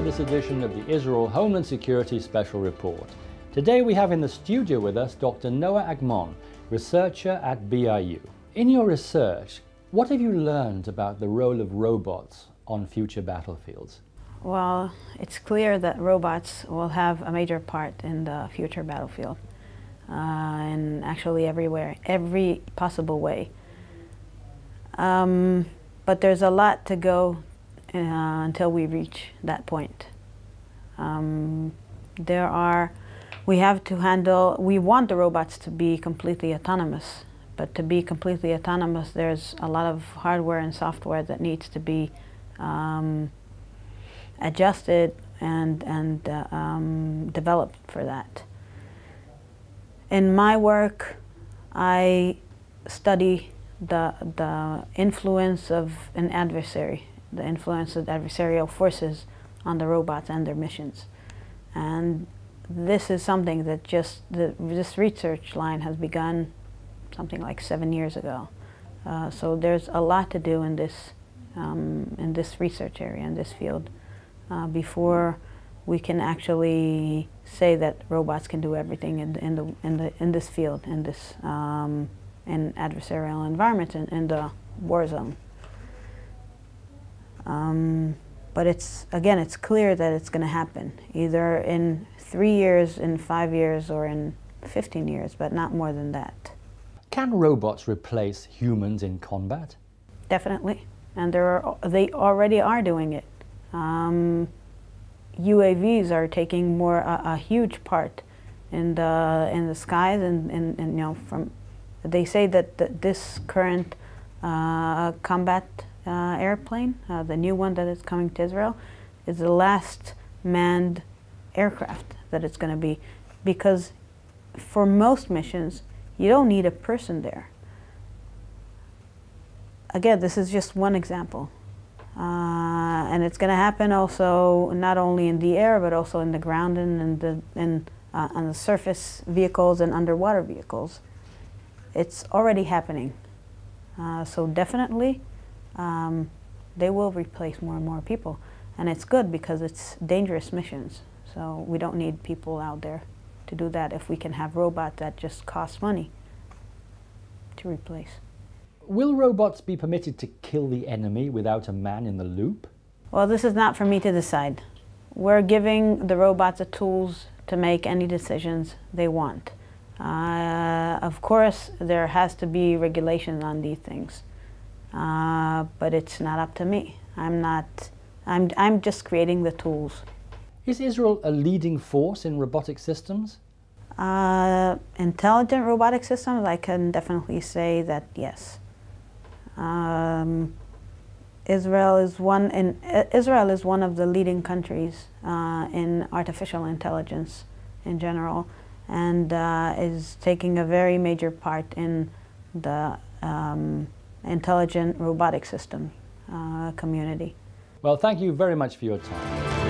to this edition of the Israel Homeland Security Special Report. Today we have in the studio with us Dr. Noa Agmon, researcher at BIU. In your research, what have you learned about the role of robots on future battlefields? Well, it's clear that robots will have a major part in the future battlefield, and actually everywhere, every possible way. But there's a lot to go until we reach that point. We want the robots to be completely autonomous, but to be completely autonomous, there's a lot of hardware and software that needs to be adjusted and developed for that. In my work, I study the influence of an adversary, the influence of adversarial forces on the robots and their missions. And this is something that this research line has begun something like 7 years ago. So there's a lot to do in this research area, in this field, before we can actually say that robots can do everything in this field, in adversarial environments, in the war zone. But it's clear that it's going to happen, either in 3 years, in 5 years, or in 15 years, but not more than that. Can robots replace humans in combat? Definitely, and they already are doing it. UAVs are taking a huge part in the skies, and you know, they say that this current combat airplane, the new one that is coming to Israel, is the last manned aircraft that it's going to be, because for most missions you don't need a person there. Again, this is just one example, and it's going to happen also not only in the air but also in the ground and on the surface vehicles and underwater vehicles. It's already happening, so definitely they will replace more and more people, and it's good because it's dangerous missions, so we don't need people out there to do that if we can have robots that just cost money to replace. Will robots be permitted to kill the enemy without a man in the loop? Well, this is not for me to decide. We're giving the robots the tools to make any decisions they want. Of course, there has to be regulations on these things, but it's not up to me. I'm just creating the tools. Is Israel a leading force in robotic systems? Intelligent robotic systems, I can definitely say that yes. Israel is one of the leading countries in artificial intelligence in general, and is taking a very major part in the intelligent robotic system community. Well, thank you very much for your time.